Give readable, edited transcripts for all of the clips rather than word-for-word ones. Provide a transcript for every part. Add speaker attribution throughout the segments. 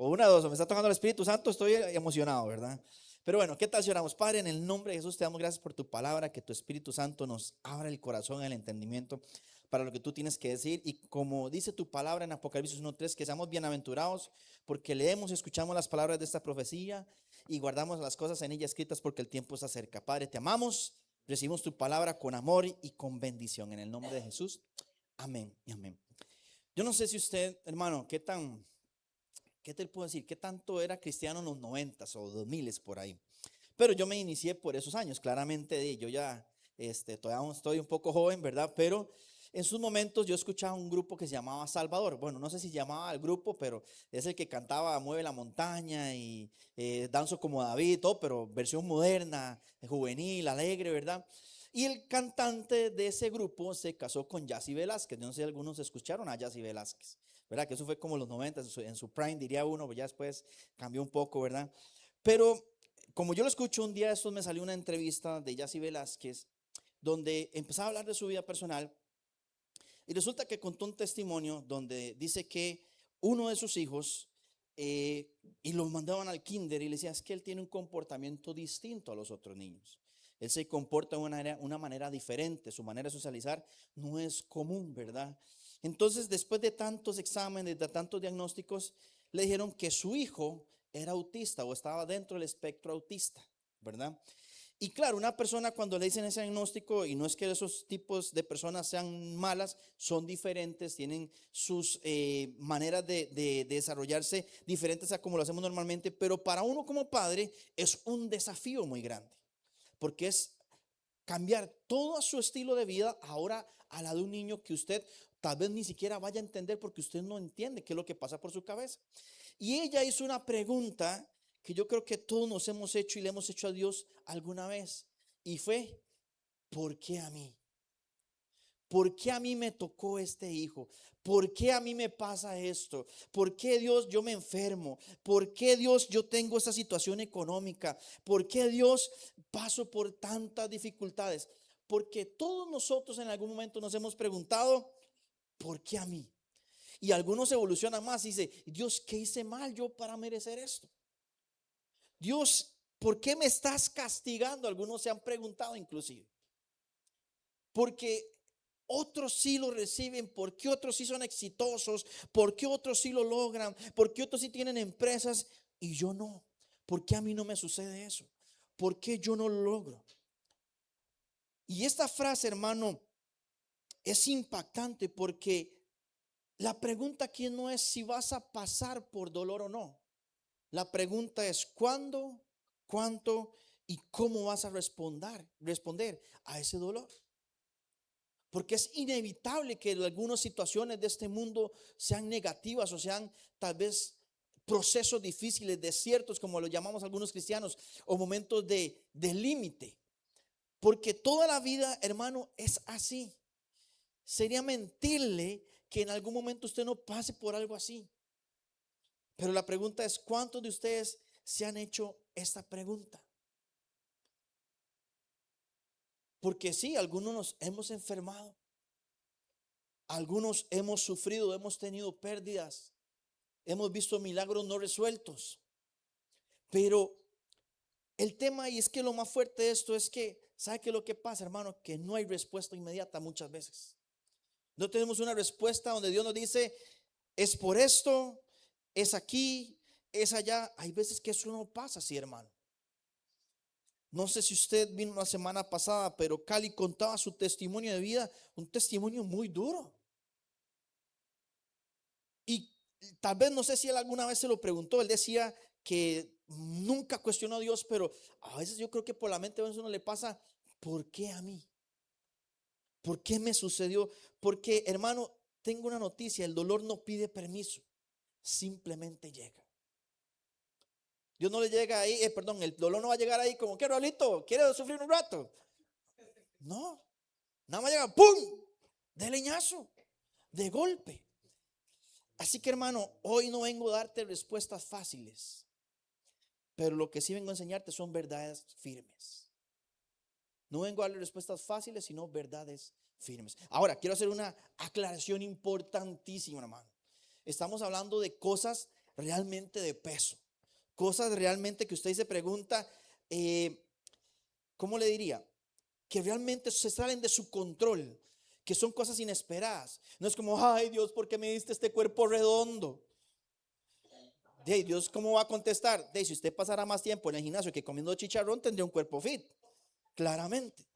Speaker 1: O una de dos, o me está tocando el Espíritu Santo, estoy emocionado, ¿verdad? Pero bueno, ¿qué tal si oramos? Padre, en el nombre de Jesús te damos gracias por tu palabra, que tu Espíritu Santo nos abra el corazón, el entendimiento para lo que tú tienes que decir. Y como dice tu palabra en Apocalipsis 1:3, que seamos bienaventurados porque leemos y escuchamos las palabras de esta profecía y guardamos las cosas en ella escritas porque el tiempo se acerca. Padre, te amamos, recibimos tu palabra con amor y con bendición. En el nombre de Jesús, amén y amén. Yo no sé si usted, hermano, ¿qué te puedo decir? ¿Qué tanto era cristiano en los 90s o 2000s por ahí? Pero yo me inicié por esos años, claramente yo ya todavía estoy un poco joven, ¿verdad? Pero en sus momentos yo escuchaba un grupo que se llamaba Salvador. Bueno, no sé si llamaba el grupo, pero es el que cantaba Mueve la montaña y Danzo como David, todo, pero versión moderna, juvenil, alegre, ¿verdad? Y el cantante de ese grupo se casó con Yacy Velázquez. Yo no sé si algunos escucharon a Yacy Velázquez, ¿verdad? Que eso fue como los 90, en su prime, diría uno, pues ya después cambió un poco, ¿verdad? Pero como yo lo escucho un día de estos, me salió una entrevista de Yacy Velázquez donde empezaba a hablar de su vida personal y resulta que contó un testimonio donde dice que uno de sus hijos y los mandaban al kinder y le decía, es que él tiene un comportamiento distinto a los otros niños. Él se comporta de una manera diferente, su manera de socializar no es común, ¿verdad? Entonces, después de tantos exámenes, de tantos diagnósticos, le dijeron que su hijo era autista o estaba dentro del espectro autista, ¿verdad? Y claro, una persona cuando le dicen ese diagnóstico, y no es que esos tipos de personas sean malas, son diferentes, tienen sus maneras de desarrollarse diferentes a como lo hacemos normalmente, pero para uno como padre es un desafío muy grande, porque es cambiar todo su estilo de vida ahora a la de un niño que usted tal vez ni siquiera vaya a entender porque usted no entiende qué es lo que pasa por su cabeza. Y ella hizo una pregunta que yo creo que todos nos hemos hecho y le hemos hecho a Dios alguna vez. Y fue, ¿por qué a mí? ¿Por qué a mí me tocó este hijo? ¿Por qué a mí me pasa esto? ¿Por qué Dios yo me enfermo? ¿Por qué Dios yo tengo esta situación económica? ¿Por qué Dios paso por tantas dificultades? Porque todos nosotros en algún momento nos hemos preguntado, ¿por qué a mí? Y algunos evolucionan más y dicen, Dios, ¿qué hice mal yo para merecer esto? Dios, ¿por qué me estás castigando? Algunos se han preguntado inclusive. Porque otros sí lo reciben, ¿por qué otros sí son exitosos? ¿Por qué otros sí lo logran? ¿Por qué otros sí tienen empresas y yo no? ¿Por qué a mí no me sucede eso? ¿Por qué yo no lo logro? Y esta frase, hermano, es impactante porque la pregunta aquí no es si vas a pasar por dolor o no. La pregunta es cuándo, cuánto y cómo vas a responder a ese dolor. Porque es inevitable que algunas situaciones de este mundo sean negativas o sean tal vez procesos difíciles, desiertos, como lo llamamos algunos cristianos, o momentos de límite. Porque toda la vida, hermano, es así. Sería mentirle que en algún momento usted no pase por algo así. Pero la pregunta es, ¿cuántos de ustedes se han hecho esta pregunta? Porque sí, algunos nos hemos enfermado, algunos hemos sufrido, hemos tenido pérdidas, hemos visto milagros no resueltos. Pero el tema y es que lo más fuerte de esto es que, ¿sabe qué es lo que pasa, hermano? Que no hay respuesta inmediata muchas veces. No tenemos una respuesta donde Dios nos dice, es por esto, es aquí, es allá. Hay veces que eso no pasa así, hermano. No sé si usted vino la semana pasada, pero Cali contaba su testimonio de vida, un testimonio muy duro. Y tal vez no sé si él alguna vez se lo preguntó, él decía que nunca cuestionó a Dios, pero a veces yo creo que por la mente a uno le pasa, ¿por qué a mí? ¿Por qué me sucedió? Porque, hermano, tengo una noticia, el dolor no pide permiso, simplemente llega. Dios no le llega ahí, perdón, el dolor no va a llegar ahí como, quiero, Raulito, quiero sufrir un rato. No, nada más llega, ¡pum! De leñazo, de golpe. Así que, hermano, hoy no vengo a darte respuestas fáciles, pero lo que sí vengo a enseñarte son verdades firmes. No vengo a darle respuestas fáciles, sino verdades firmes. Ahora, quiero hacer una aclaración importantísima, hermano. Estamos hablando de cosas realmente de peso. Cosas realmente que usted se pregunta, ¿cómo le diría? Que realmente se salen de su control, que son cosas inesperadas. No es como, ay Dios, ¿por qué me diste este cuerpo redondo? Dios, ¿cómo va a contestar? Si usted pasara más tiempo en el gimnasio que comiendo chicharrón, tendría un cuerpo fit, claramente.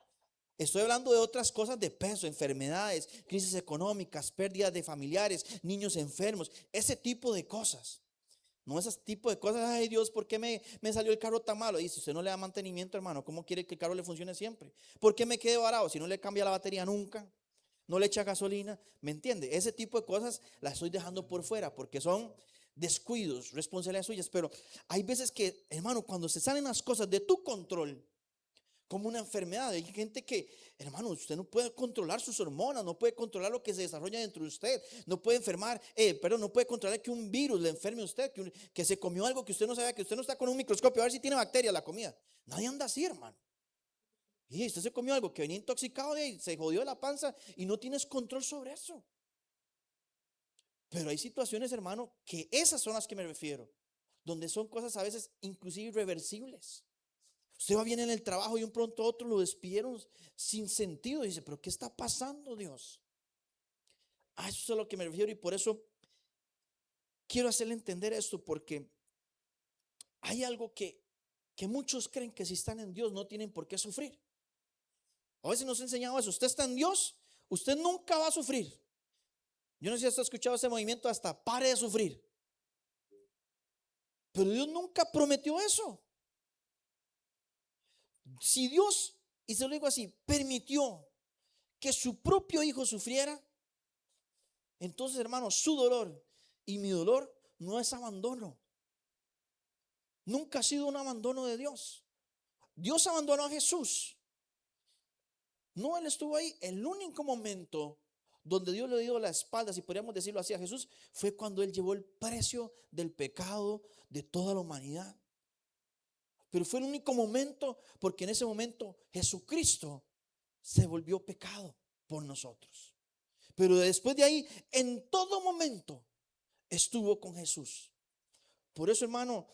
Speaker 1: Estoy hablando de otras cosas de peso, enfermedades, crisis económicas, pérdidas de familiares, niños enfermos, ese tipo de cosas. No ese tipo de cosas, ay Dios, ¿por qué me salió el carro tan malo? Y si usted no le da mantenimiento, hermano, ¿cómo quiere que el carro le funcione siempre? ¿Por qué me quedé varado? Si no le cambia la batería nunca, no le echa gasolina, ¿me entiende? Ese tipo de cosas las estoy dejando por fuera porque son descuidos, responsabilidades suyas. Pero hay veces que, hermano, cuando se salen las cosas de tu control, como una enfermedad. Hay gente que, hermano, usted no puede controlar sus hormonas, no puede controlar lo que se desarrolla dentro de usted, no puede enfermar, no puede controlar que un virus le enferme a usted, que se comió algo que usted no sabía, que usted no está con un microscopio a ver si tiene bacterias la comida. Nadie anda así, hermano. Y usted se comió algo que venía intoxicado de ahí, se jodió de la panza y no tienes control sobre eso. Pero hay situaciones, hermano, que esas son las que me refiero, donde son cosas a veces inclusive irreversibles. Usted va bien en el trabajo y un pronto a otro lo despidieron sin sentido. Dice, pero ¿qué está pasando, Dios? Eso es a lo que me refiero y por eso quiero hacerle entender esto, porque hay algo que muchos creen que si están en Dios no tienen por qué sufrir. A veces nos ha enseñado eso. Usted está en Dios, usted nunca va a sufrir. Yo no sé si usted ha escuchado ese movimiento, hasta pare de sufrir. Pero Dios nunca prometió eso. Si Dios, y se lo digo así, permitió que su propio hijo sufriera, entonces, hermano, su dolor y mi dolor no es abandono. Nunca ha sido un abandono de Dios. Dios abandonó a Jesús. No, Él estuvo ahí. El único momento donde Dios le dio la espalda, si podríamos decirlo así, a Jesús, fue cuando Él llevó el precio del pecado de toda la humanidad. Pero fue el único momento, porque en ese momento Jesucristo se volvió pecado por nosotros. Pero después de ahí, en todo momento, estuvo con Jesús. Por eso, hermano,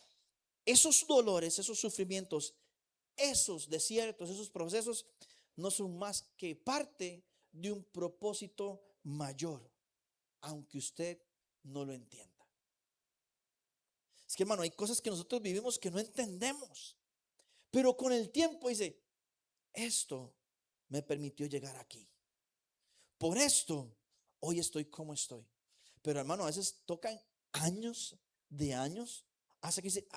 Speaker 1: esos dolores, esos sufrimientos, esos desiertos, esos procesos, no son más que parte de un propósito mayor, aunque usted no lo entienda. Es que, hermano, hay cosas que nosotros vivimos que no entendemos, pero con el tiempo dice, esto me permitió llegar aquí. Por esto, hoy estoy como estoy. Pero, hermano, a veces tocan años de años hasta que dice,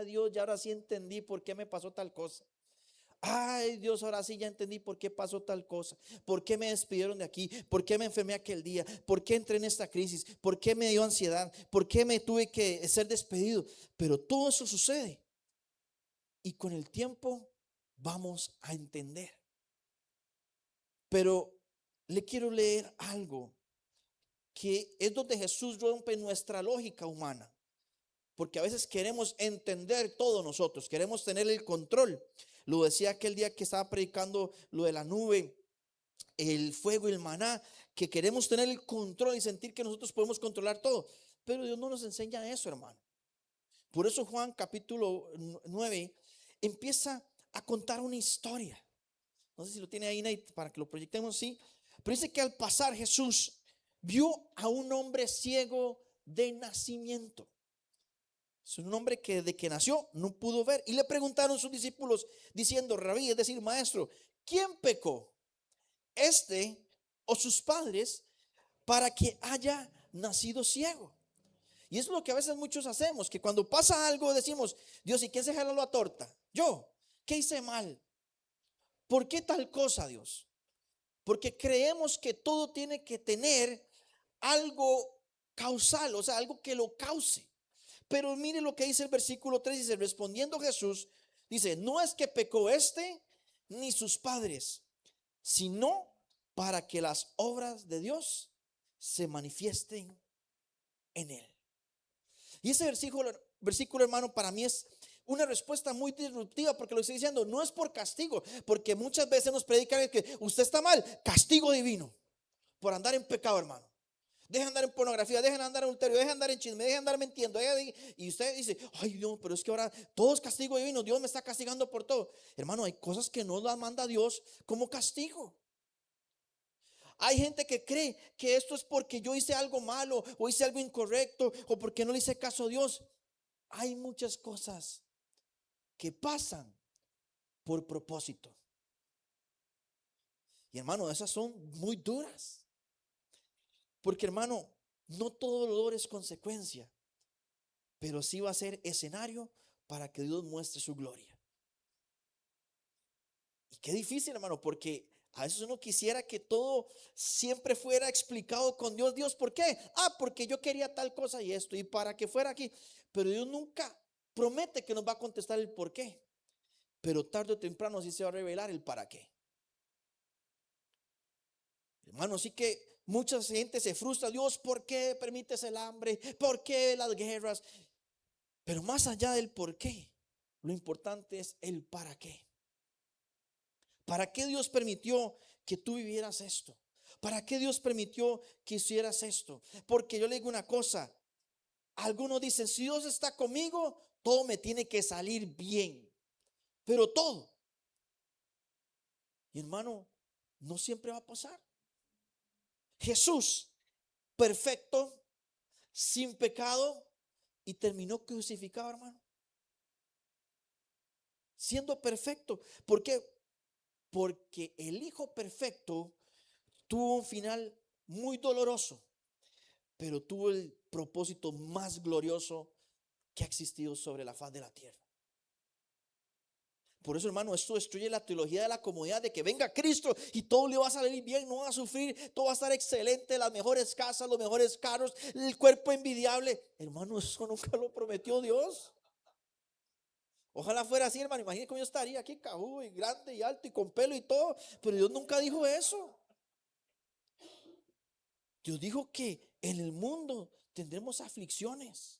Speaker 1: Dios, ya ahora sí entendí por qué me pasó tal cosa. Ay, Dios, ahora sí ya entendí por qué pasó tal cosa. ¿Por qué me despidieron de aquí? ¿Por qué me enfermé aquel día? ¿Por qué entré en esta crisis? ¿Por qué me dio ansiedad? ¿Por qué me tuve que ser despedido? Pero todo eso sucede y con el tiempo vamos a entender. Pero le quiero leer algo que es donde Jesús rompe nuestra lógica humana. Porque a veces queremos entender todo nosotros, queremos tener el control. Lo decía aquel día que estaba predicando lo de la nube, el fuego y el maná, que queremos tener el control y sentir que nosotros podemos controlar todo. Pero Dios no nos enseña eso, hermano. Por eso Juan capítulo 9 empieza a contar una historia. No sé si lo tiene ahí, Nate, para que lo proyectemos, sí. Pero dice que al pasar Jesús vio a un hombre ciego de nacimiento. Es un hombre que desde que nació no pudo ver. Y le preguntaron sus discípulos diciendo, Rabí, es decir, maestro, ¿quién pecó? ¿Este o sus padres para que haya nacido ciego? Y es lo que a veces muchos hacemos, que cuando pasa algo decimos, Dios, ¿y quién se jaló la torta? Yo, ¿qué hice mal? ¿Por qué tal cosa, Dios? Porque creemos que todo tiene que tener algo causal, o sea, algo que lo cause. Pero mire lo que dice el versículo 3, dice, respondiendo Jesús, dice, no es que pecó este ni sus padres, sino para que las obras de Dios se manifiesten en él. Y ese versículo, hermano, para mí es una respuesta muy disruptiva, porque lo estoy diciendo, no es por castigo, porque muchas veces nos predican que usted está mal, castigo divino por andar en pecado, hermano. Dejen de andar en pornografía, dejen de andar en adulterio, dejen de andar en chisme, dejen de andar mintiendo. Y usted dice, ay Dios, pero es que ahora todo es castigo divino, Dios me está castigando por todo. Hermano, hay cosas que no las manda Dios como castigo. Hay gente que cree que esto es porque yo hice algo malo o hice algo incorrecto o porque no le hice caso a Dios. Hay muchas cosas que pasan por propósito. Y hermano, esas son muy duras. Porque hermano, no todo dolor es consecuencia, pero sí va a ser escenario para que Dios muestre su gloria. Y qué difícil, hermano, porque a veces uno quisiera que todo siempre fuera explicado con Dios. Dios, ¿por qué? Porque yo quería tal cosa y esto, y para que fuera aquí. Pero Dios nunca promete que nos va a contestar el por qué. Pero tarde o temprano sí se va a revelar el para qué. Hermano, sí que mucha gente se frustra. Dios, ¿por qué permites el hambre? ¿Por qué las guerras? Pero más allá del por qué, lo importante es el para qué. ¿Para qué Dios permitió que tú vivieras esto? ¿Para qué Dios permitió que hicieras esto? Porque yo le digo una cosa, algunos dicen, si Dios está conmigo, todo me tiene que salir bien, pero todo. Y hermano, no siempre va a pasar. Jesús, perfecto, sin pecado, y terminó crucificado, hermano. Siendo perfecto. ¿Por qué? Porque el Hijo perfecto tuvo un final muy doloroso, pero tuvo el propósito más glorioso que ha existido sobre la faz de la tierra. Por eso, hermano, esto destruye la teología de la comodidad de que venga Cristo y todo le va a salir bien, no va a sufrir, todo va a estar excelente, las mejores casas, los mejores carros, el cuerpo envidiable. Hermano, eso nunca lo prometió Dios. Ojalá fuera así, hermano. Imagínate cómo yo estaría aquí, cajudo y grande y alto y con pelo y todo. Pero Dios nunca dijo eso. Dios dijo que en el mundo tendremos aflicciones.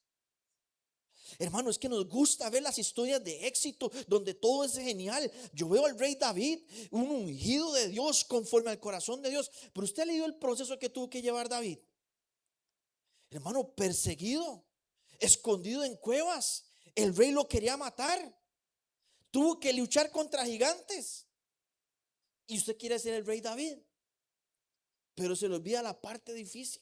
Speaker 1: Hermano, es que nos gusta ver las historias de éxito donde todo es genial. Yo veo al rey David, un ungido de Dios conforme al corazón de Dios. Pero usted ha leído el proceso que tuvo que llevar David. Hermano, perseguido, escondido en cuevas. El rey lo quería matar. Tuvo que luchar contra gigantes. Y usted quiere ser el rey David. Pero se le olvida la parte difícil.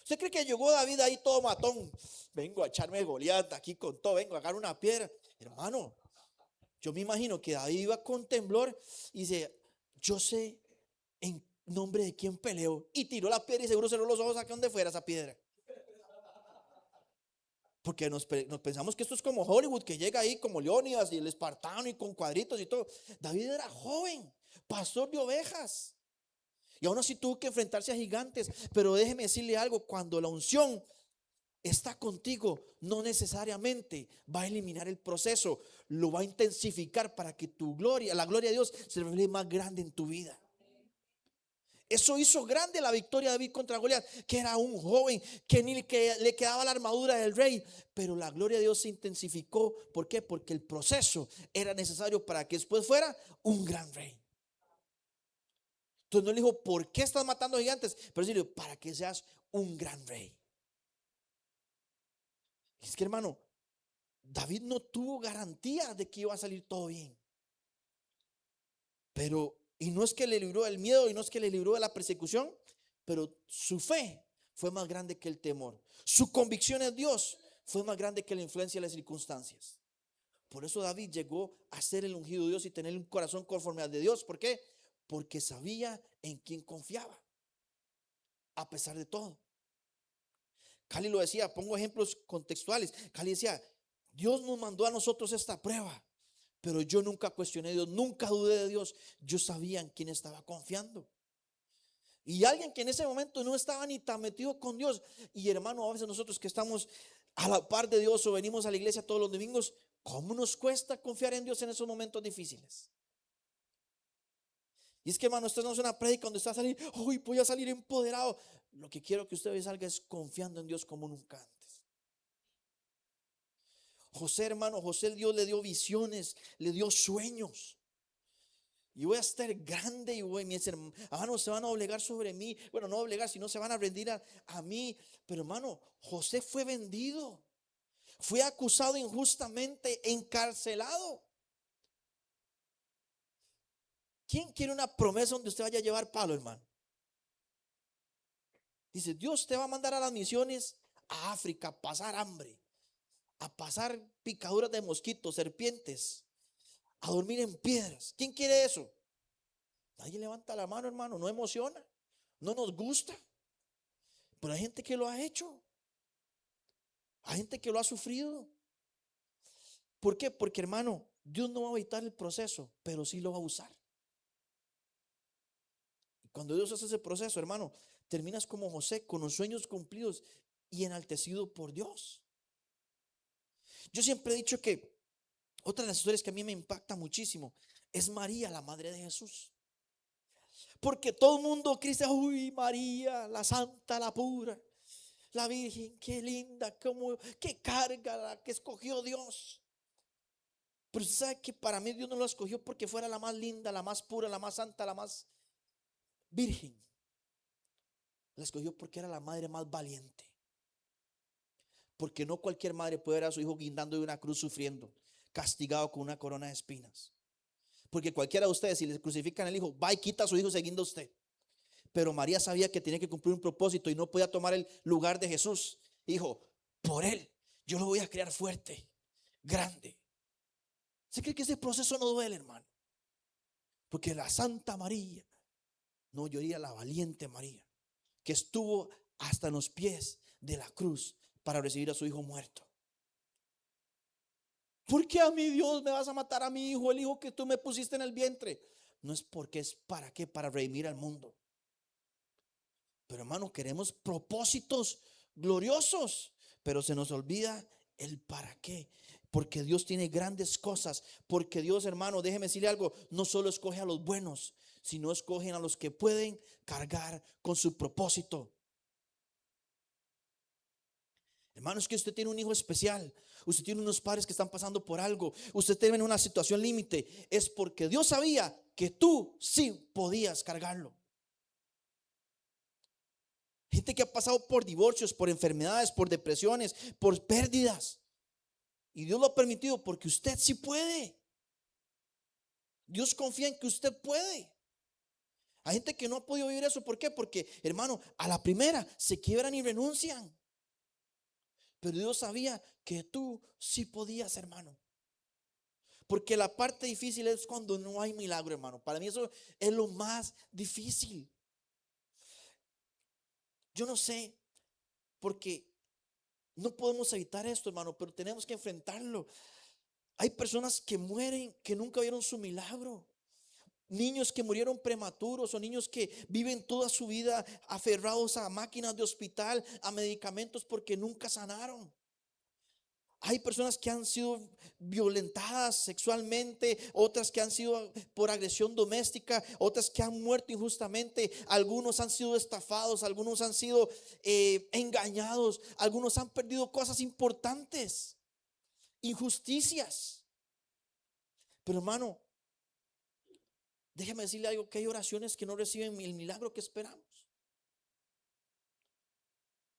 Speaker 1: ¿Usted cree que llegó David ahí todo matón? Vengo a echarme Goliat aquí con todo, vengo a agarrar una piedra. Hermano, yo me imagino que David iba con temblor y dice, yo sé en nombre de quién peleo. Y tiró la piedra y seguro cerró los ojos a que donde fuera esa piedra. Porque nos pensamos que esto es como Hollywood, que llega ahí como Leónidas y el espartano y con cuadritos y todo. David era joven, pastor de ovejas. Y aún así tuvo que enfrentarse a gigantes. Pero déjeme decirle algo, cuando la unción está contigo, no necesariamente va a eliminar el proceso, lo va a intensificar para que tu gloria, la gloria de Dios, se revele más grande en tu vida. Eso hizo grande la victoria de David contra Goliat, que era un joven que ni que le quedaba la armadura del rey, pero la gloria de Dios se intensificó. ¿Por qué? Porque el proceso era necesario para que después fuera un gran rey. Entonces no le dijo, ¿por qué estás matando gigantes? Pero sí le dijo, para que seas un gran rey. Es que, hermano, David no tuvo garantía de que iba a salir todo bien. Pero, y no es que le libró del miedo y no es que le libró de la persecución, pero su fe fue más grande que el temor. Su convicción en Dios fue más grande que la influencia de las circunstancias. Por eso David llegó a ser el ungido de Dios y tener un corazón conforme al de Dios. ¿Por qué? Porque sabía en quién confiaba, a pesar de todo. Cali lo decía, pongo ejemplos contextuales. Cali decía, Dios nos mandó a nosotros esta prueba, pero yo nunca cuestioné a Dios, nunca dudé de Dios. Yo sabía en quién estaba confiando. Y alguien que en ese momento no estaba ni tan metido con Dios. Y hermano, a veces nosotros que estamos a la par de Dios o venimos a la iglesia todos los domingos, ¿cómo nos cuesta confiar en Dios en esos momentos difíciles? Y es que, hermano, esto no es una prédica donde está a salir, hoy voy a salir empoderado. Lo que quiero que usted salga es confiando en Dios como nunca antes. José, hermano, José, Dios le dio visiones, le dio sueños. Y voy a estar grande y mis hermanos se van a obligar sobre mí. Bueno, no obligar, sino se van a rendir a mí. Pero hermano, José fue vendido. Fue acusado injustamente, encarcelado. ¿Quién quiere una promesa donde usted vaya a llevar palo, hermano? Dice, Dios te va a mandar a las misiones a África a pasar hambre, a pasar picaduras de mosquitos, serpientes, a dormir en piedras. ¿Quién quiere eso? Nadie levanta la mano, hermano, no emociona, no nos gusta. Pero hay gente que lo ha hecho, hay gente que lo ha sufrido. ¿Por qué? Porque, hermano, Dios no va a evitar el proceso, pero sí lo va a usar. Y cuando Dios hace ese proceso, hermano, terminas como José, con los sueños cumplidos y enaltecido por Dios. Yo siempre he dicho que otra de las historias que a mí me impacta muchísimo es María, la madre de Jesús. Porque todo el mundo dice, uy, María, la santa, la pura, la virgen, qué linda, qué carga la que escogió Dios. Pero usted sabe que para mí Dios no la escogió porque fuera la más linda, la más pura, la más santa, la más virgen. La escogió porque era la madre más valiente. Porque no cualquier madre puede ver a su hijo guindando de una cruz sufriendo, castigado con una corona de espinas. Porque cualquiera de ustedes, si les crucifican al hijo, va y quita a su hijo siguiendo a usted. Pero María sabía que tenía que cumplir un propósito y no podía tomar el lugar de Jesús. Dijo, por él, yo lo voy a crear fuerte, grande. ¿Se cree que ese proceso no duele, hermano? Porque la Santa María, no, yo diría la valiente María, que estuvo hasta en los pies de la cruz para recibir a su hijo muerto. ¿Por qué a mí, Dios, me vas a matar a mi hijo, el hijo que tú me pusiste en el vientre? No es porque, es para qué, para redimir al mundo. Pero hermano, queremos propósitos gloriosos, pero se nos olvida el para qué. Porque Dios tiene grandes cosas. Porque Dios, hermano, déjeme decirle algo, no solo escoge a los buenos, sino escogen a los que pueden cargar con su propósito. Hermano, es que usted tiene un hijo especial. Usted tiene unos padres que están pasando por algo. Usted tiene una situación límite. Es porque Dios sabía que tú sí podías cargarlo. Gente que ha pasado por divorcios, por enfermedades, por depresiones, por pérdidas. Y Dios lo ha permitido porque usted sí puede. Dios confía en que usted puede. Hay gente que no ha podido vivir eso. ¿Por qué? Porque, hermano, a la primera se quiebran y renuncian. Pero Dios sabía que tú sí podías, hermano. Porque la parte difícil es cuando no hay milagro, hermano. Para mí eso es lo más difícil. Yo no sé, porque no podemos evitar esto, hermano, pero tenemos que enfrentarlo. Hay personas que mueren, que nunca vieron su milagro. Niños que murieron prematuros o niños que viven toda su vida aferrados a máquinas de hospital, a medicamentos porque nunca sanaron. Hay personas que han sido violentadas sexualmente, otras que han sido por agresión doméstica, otras que han muerto injustamente, algunos han sido estafados, algunos han sido engañados, algunos han perdido cosas importantes, injusticias. Pero hermano, déjeme decirle algo, que hay oraciones que no reciben el milagro que esperamos.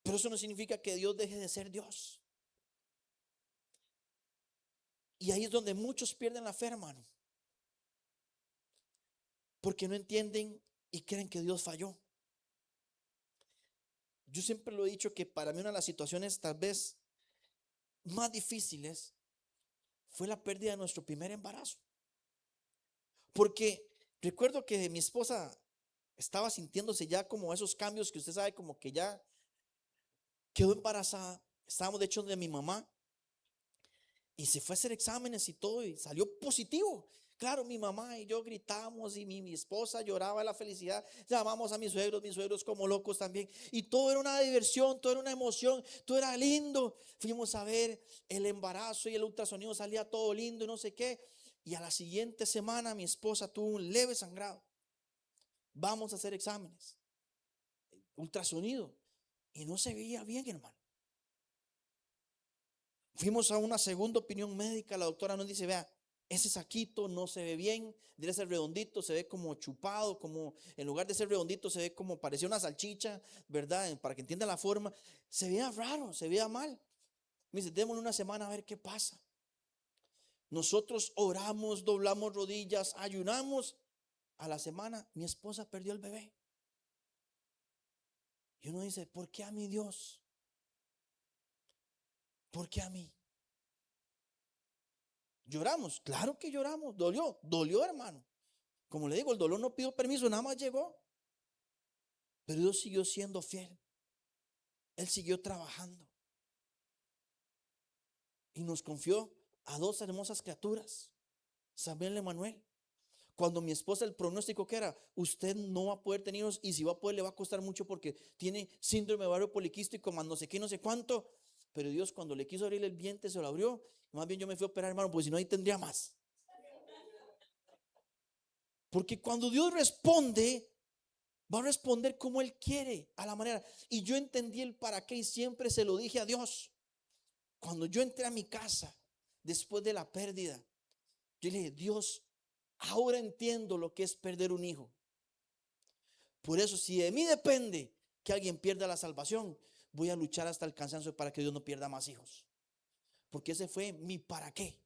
Speaker 1: Pero eso no significa que Dios deje de ser Dios. Y ahí es donde muchos pierden la fe, hermano. Porque no entienden y creen que Dios falló. Yo siempre lo he dicho que para mí una de las situaciones tal vez más difíciles fue la pérdida de nuestro primer embarazo. Porque recuerdo que mi esposa estaba sintiéndose ya como esos cambios que usted sabe, como que ya quedó embarazada. Estábamos de hecho de mi mamá y se fue a hacer exámenes y todo y salió positivo. Claro, mi mamá y yo gritamos y mi esposa lloraba de la felicidad. Llamamos a mis suegros como locos también. Y todo era una diversión, todo era una emoción, todo era lindo. Fuimos a ver el embarazo y el ultrasonido, salía todo lindo y no sé qué. Y a la siguiente semana mi esposa tuvo un leve sangrado. Vamos a hacer exámenes, ultrasonido. Y no se veía bien, hermano. Fuimos a una segunda opinión médica. La doctora nos dice, vea, ese saquito no se ve bien, debe ser redondito, se ve como chupado, como en lugar de ser redondito se ve como parecía una salchicha, ¿verdad? Para que entienda la forma, se veía raro, se veía mal. Me dice, démosle una semana a ver qué pasa. Nosotros oramos, doblamos rodillas, ayunamos. A la semana mi esposa perdió el bebé. Y uno dice, ¿por qué a mí, Dios? ¿Por qué a mí? Lloramos, claro que lloramos, dolió, hermano. Como le digo, el dolor no pidió permiso, nada más llegó. Pero Dios siguió siendo fiel. Él siguió trabajando y nos confió a dos hermosas criaturas, Samuel y Emanuel. Cuando mi esposa, el pronóstico que era, usted no va a poder tener hijos, y si va a poder le va a costar mucho porque tiene síndrome de ovario poliquístico, más no sé qué, no sé cuánto. Pero Dios, cuando le quiso abrir el vientre, se lo abrió. Más bien yo me fui a operar, hermano, porque si no ahí tendría más. Porque cuando Dios responde, va a responder como Él quiere, a la manera. Y yo entendí el para qué y siempre se lo dije a Dios. Cuando yo entré a mi casa después de la pérdida, yo le dije, Dios, ahora entiendo lo que es perder un hijo. Por eso, si de mí depende que alguien pierda la salvación, voy a luchar hasta el cansancio para que Dios no pierda más hijos. Porque ese fue mi para qué.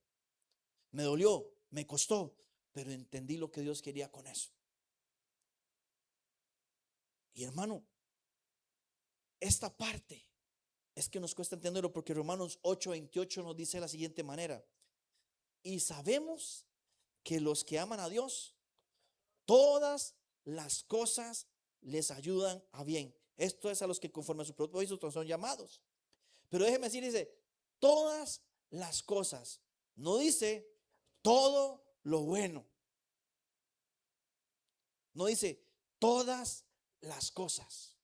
Speaker 1: Me dolió, me costó, pero entendí lo que Dios quería con eso. Y hermano, esta parte es que nos cuesta entenderlo, porque Romanos 8:28 nos dice de la siguiente manera: y sabemos que los que aman a Dios, todas las cosas les ayudan a bien. Esto es a los que conforme a su propósito son llamados. Pero déjeme decir, dice, todas las cosas. No dice todo lo bueno. No dice todas las cosas.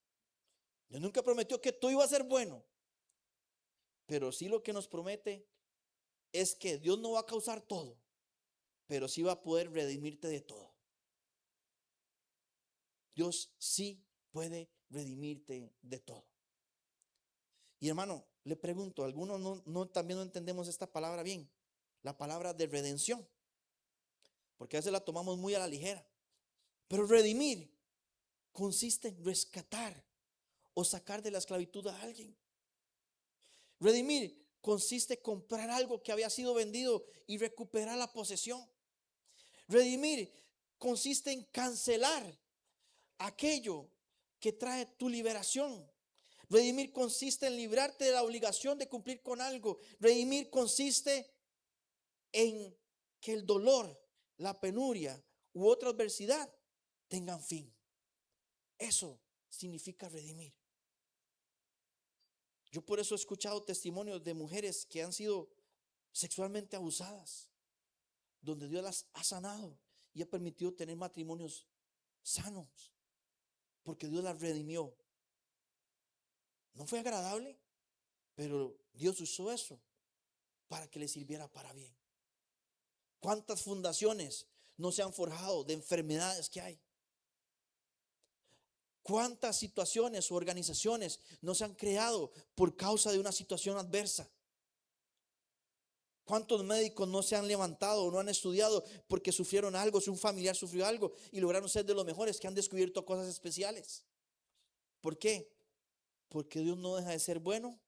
Speaker 1: Dios nunca prometió que todo iba a ser bueno. Pero sí lo que nos promete es que Dios no va a causar todo, pero sí va a poder redimirte de todo. Dios sí puede redimirte de todo. Y hermano, le pregunto, algunos también no entendemos esta palabra bien, la palabra de redención, porque a veces la tomamos muy a la ligera. Pero redimir consiste en rescatar o sacar de la esclavitud a alguien. Redimir consiste en comprar algo que había sido vendido y recuperar la posesión. Redimir consiste en cancelar aquello que trae tu liberación. Redimir consiste en librarte de la obligación de cumplir con algo. Redimir consiste en que el dolor, la penuria u otra adversidad tengan fin. Eso significa redimir. Yo por eso he escuchado testimonios de mujeres que han sido sexualmente abusadas, donde Dios las ha sanado y ha permitido tener matrimonios sanos, porque Dios las redimió. No fue agradable, pero Dios usó eso para que le sirviera para bien. ¿Cuántas fundaciones no se han forjado de enfermedades que hay? ¿Cuántas situaciones o organizaciones no se han creado por causa de una situación adversa? ¿Cuántos médicos no se han levantado o no han estudiado porque sufrieron algo, si un familiar sufrió algo y lograron ser de los mejores, que han descubierto cosas especiales? ¿Por qué? Porque Dios no deja de ser bueno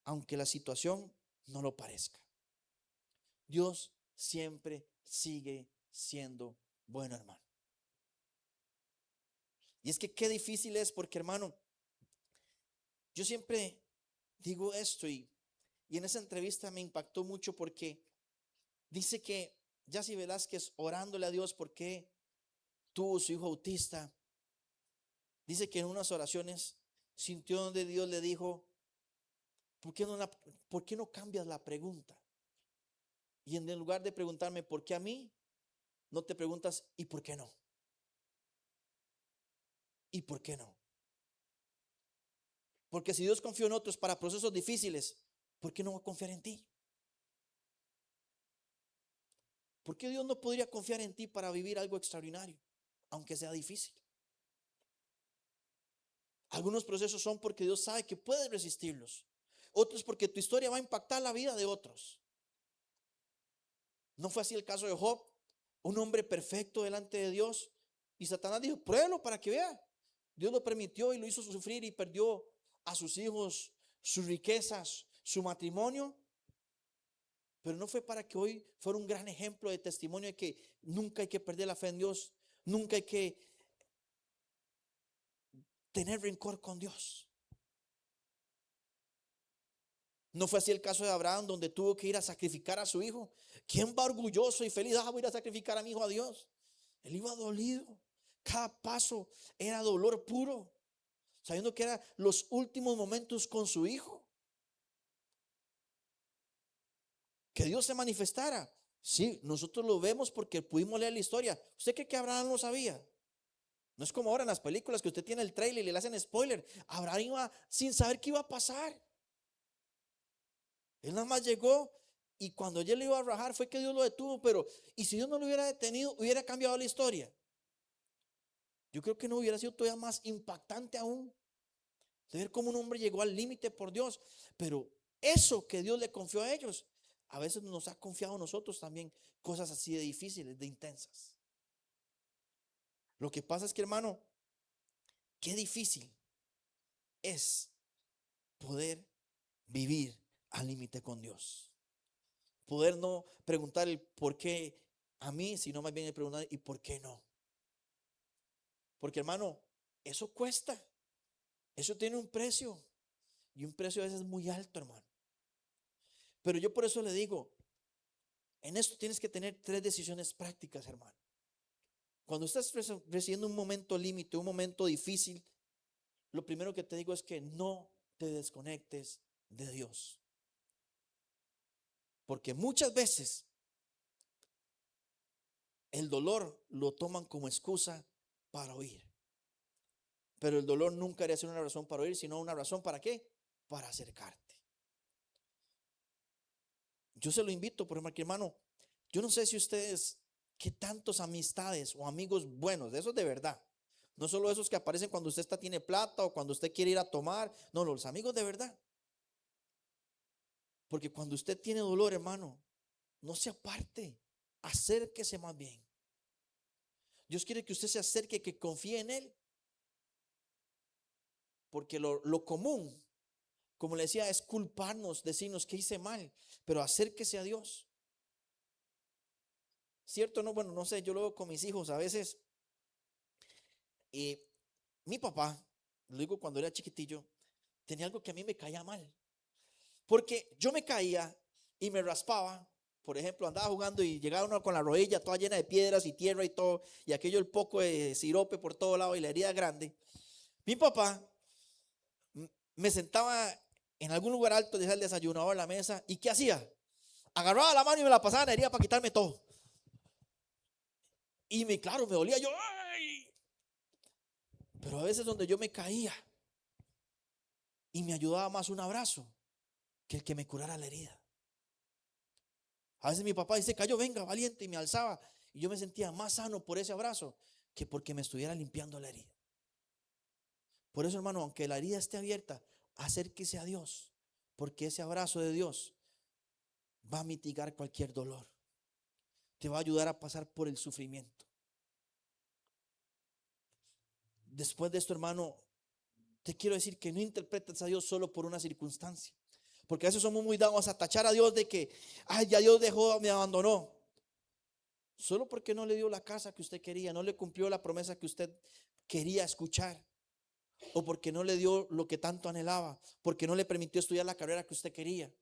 Speaker 1: aunque la situación no lo parezca. Dios siempre sigue siendo bueno, hermano. Y es que qué difícil es, porque hermano, yo siempre digo esto, y en esa entrevista me impactó mucho porque dice que Yassi Velázquez, orándole a Dios porque tuvo su hijo autista, dice que en unas oraciones sintió donde Dios le dijo, ¿por qué no cambias la pregunta? Y en lugar de preguntarme ¿por qué a mí?, no te preguntas ¿y por qué no? ¿Y por qué no? Porque si Dios confió en otros para procesos difíciles, ¿por qué no va a confiar en ti? ¿Por qué Dios no podría confiar en ti para vivir algo extraordinario, aunque sea difícil? Algunos procesos son porque Dios sabe que puedes resistirlos. Otros porque tu historia va a impactar la vida de otros. ¿No fue así el caso de Job? Un hombre perfecto delante de Dios. Y Satanás dijo, pruébelo para que vea. Dios lo permitió y lo hizo sufrir y perdió a sus hijos, sus riquezas, su matrimonio. Pero no fue para que hoy fuera un gran ejemplo de testimonio de que nunca hay que perder la fe en Dios. Nunca hay que tener rencor con Dios. No fue así el caso de Abraham, donde tuvo que ir a sacrificar a su hijo. ¿Quién va orgulloso y feliz? Voy a ir a sacrificar a mi hijo a Dios. Él iba dolido. Cada paso era dolor puro, sabiendo que eran los últimos momentos con su hijo. Que Dios se manifestara. Sí, nosotros lo vemos porque pudimos leer la historia. ¿Usted cree que Abraham lo sabía? No es como ahora en las películas que usted tiene el trailer y le hacen spoiler. Abraham iba sin saber qué iba a pasar. Él nada más llegó y cuando él le iba a rajar fue que Dios lo detuvo. Pero, ¿y si Dios no lo hubiera detenido, hubiera cambiado la historia? Yo creo que no hubiera sido todavía más impactante aún. De ver cómo un hombre llegó al límite por Dios. Pero eso que Dios le confió a ellos, a veces nos ha confiado a nosotros también cosas así de difíciles, de intensas. Lo que pasa es que, hermano, qué difícil es poder vivir al límite con Dios. Poder no preguntar el por qué a mí, sino más bien el preguntar y por qué no. Porque, hermano, eso cuesta. Eso tiene un precio. Y un precio a veces muy alto, hermano. Pero yo por eso le digo, en esto tienes que tener 3 decisiones prácticas, hermano. Cuando estás recibiendo un momento límite, un momento difícil, lo primero que te digo es que no te desconectes de Dios. Porque muchas veces el dolor lo toman como excusa para huir. Pero el dolor nunca debería ser una razón para huir, sino una razón ¿para qué? Para acercarte. Yo se lo invito, por ejemplo, hermano, yo no sé si ustedes, qué tantos amistades o amigos buenos, de esos de verdad. No solo esos que aparecen cuando usted tiene plata o cuando usted quiere ir a tomar. No, los amigos de verdad. Porque cuando usted tiene dolor, hermano, no se aparte. Acérquese más bien. Dios quiere que usted se acerque, que confíe en Él. Porque lo común, como le decía, es culparnos, decirnos que hice mal. Pero acérquese a Dios. ¿Cierto? No, bueno, no sé, yo lo veo con mis hijos a veces. Y mi papá, lo digo cuando era chiquitillo, tenía algo que a mí me caía mal. Porque yo me caía y me raspaba. Por ejemplo, andaba jugando y llegaba uno con la rodilla toda llena de piedras y tierra y todo, y aquello el poco de sirope por todo lado y la herida grande. Mi papá me sentaba en algún lugar alto, dejaba el desayunador en la mesa, ¿y qué hacía? Agarraba la mano y me la pasaba en la herida para quitarme todo. Y claro, me dolía yo. ¡Ay! Pero a veces donde yo me caía y me ayudaba más un abrazo que el que me curara la herida. A veces mi papá dice, cayó, venga, valiente, y me alzaba. Y yo me sentía más sano por ese abrazo que porque me estuviera limpiando la herida. Por eso, hermano, aunque la herida esté abierta, acérquese a Dios, porque ese abrazo de Dios va a mitigar cualquier dolor. Te va a ayudar a pasar por el sufrimiento. Después de esto, hermano, te quiero decir que no interpretes a Dios solo por una circunstancia. Porque a veces somos muy dados a tachar a Dios de que, ay, ya Dios dejó, me abandonó. Solo porque no le dio la casa que usted quería, no le cumplió la promesa que usted quería escuchar. O porque no le dio lo que tanto anhelaba, porque no le permitió estudiar la carrera que usted quería,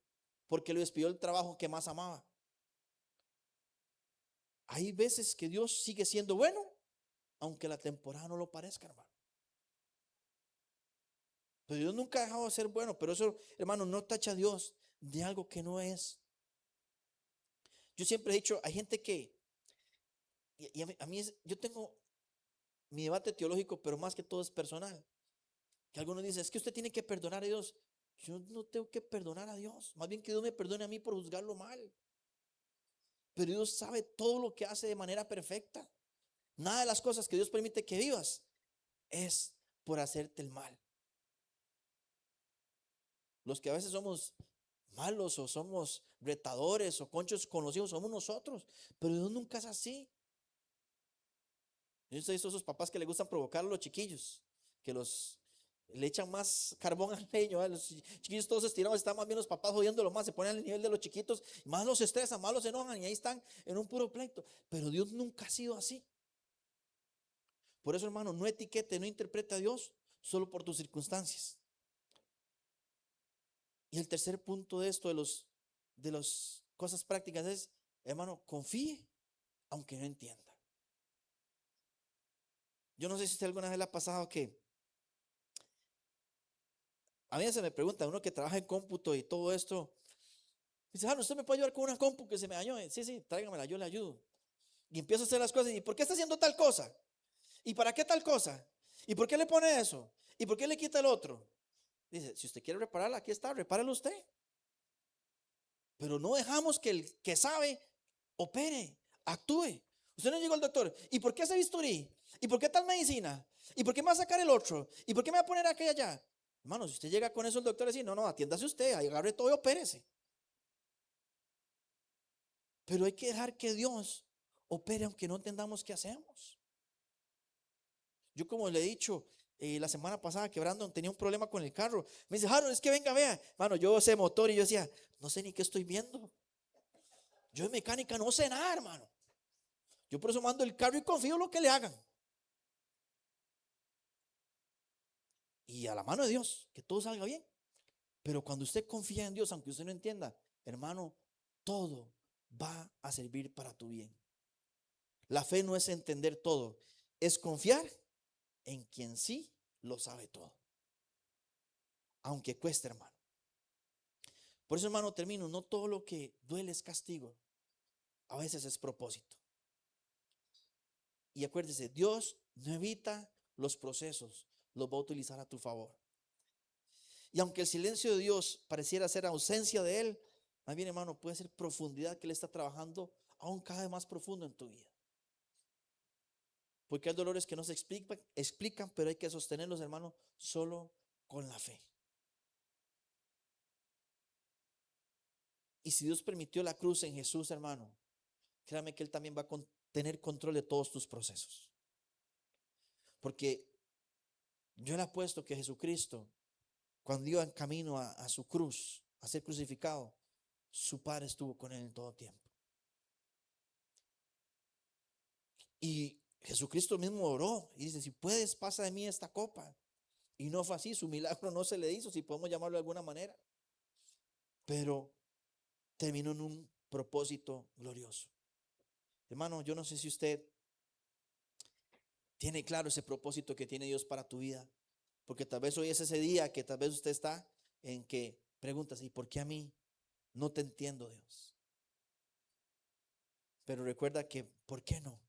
Speaker 1: porque le despidió el trabajo que más amaba. Hay veces que Dios sigue siendo bueno, aunque la temporada no lo parezca, hermano. Pero Dios nunca ha dejado de ser bueno, pero eso, hermano, no tacha a Dios de algo que no es. Yo siempre he dicho, hay gente que, y a mí yo tengo mi debate teológico, pero más que todo es personal. Que algunos dicen, es que usted tiene que perdonar a Dios. Yo no tengo que perdonar a Dios. Más bien que Dios me perdone a mí por juzgarlo mal. Pero Dios sabe todo lo que hace de manera perfecta. Nada de las cosas que Dios permite que vivas es por hacerte el mal. Los que a veces somos malos o somos retadores o conchos con los hijos, somos nosotros. Pero Dios nunca es así. Yo he visto esos papás que le gustan provocar a los chiquillos, que le echan más carbón al leño, ¿verdad? Los chiquillos todos estirados, están más bien los papás jodiéndolo más, se ponen al nivel de los chiquitos, más los estresan, más los enojan y ahí están en un puro pleito. Pero Dios nunca ha sido así. Por eso, hermano, no etiquete, no interprete a Dios solo por tus circunstancias. Y el tercer punto de esto, de las cosas prácticas es, hermano, confíe aunque no entienda. Yo no sé si usted alguna vez le ha pasado que a mí se me pregunta, uno que trabaja en cómputo y todo esto, dice, ¿usted me puede ayudar con una compu que se me dañó? Sí, sí, tráigamela, yo le ayudo. Y empiezo a hacer las cosas, ¿y por qué está haciendo tal cosa? ¿Y para qué tal cosa? ¿Y por qué le pone eso? ¿Y por qué le quita el otro? Dice, si usted quiere repararla, aquí está, repáralo usted. Pero no dejamos que el que sabe opere, actúe. Usted no llegó al doctor, ¿y por qué ese bisturí? ¿Y por qué tal medicina? ¿Y por qué me va a sacar el otro? ¿Y por qué me va a poner aquella allá? Hermano, si usted llega con eso el doctor dice, no, atiéndase usted, agarre todo y opérese. Pero hay que dejar que Dios opere aunque no entendamos qué hacemos. Yo como le he dicho la semana pasada que Brandon tenía un problema con el carro. Me dice, Harold, es que venga, vea. Mano, yo sé motor y yo decía, no sé ni qué estoy viendo. Yo de mecánica no sé nada, hermano. Yo por eso mando el carro y confío en lo que le hagan. Y a la mano de Dios, que todo salga bien. Pero cuando usted confía en Dios, aunque usted no entienda, hermano, todo va a servir para tu bien. La fe no es entender todo, es confiar en quien sí lo sabe todo. Aunque cueste, hermano. Por eso, hermano, termino. No todo lo que duele es castigo. A veces es propósito. Y acuérdese, Dios no evita los procesos, los va a utilizar a tu favor. Y aunque el silencio de Dios pareciera ser ausencia de Él, más bien, hermano, puede ser profundidad que Él está trabajando aún cada vez más profundo en tu vida. Porque hay dolores que no se explican, pero hay que sostenerlos, hermano, solo con la fe. Y si Dios permitió la cruz en Jesús, hermano, créame que Él también va a tener control de todos tus procesos. Porque yo le apuesto que Jesucristo, cuando iba en camino a su cruz, a ser crucificado, su Padre estuvo con Él en todo tiempo. Y Jesucristo mismo oró y dice, si puedes, pasa de mí esta copa. Y no fue así, su milagro no se le hizo, si podemos llamarlo de alguna manera. Pero terminó en un propósito glorioso. Hermano, yo no sé si usted tiene claro ese propósito que tiene Dios para tu vida. Porque tal vez hoy es ese día que tal vez usted está en que preguntas, ¿y por qué a mí? No te entiendo, Dios. Pero recuerda que, ¿por qué no?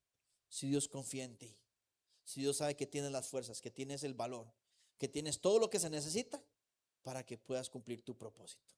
Speaker 1: Si Dios confía en ti, si Dios sabe que tienes las fuerzas, que tienes el valor, que tienes todo lo que se necesita para que puedas cumplir tu propósito.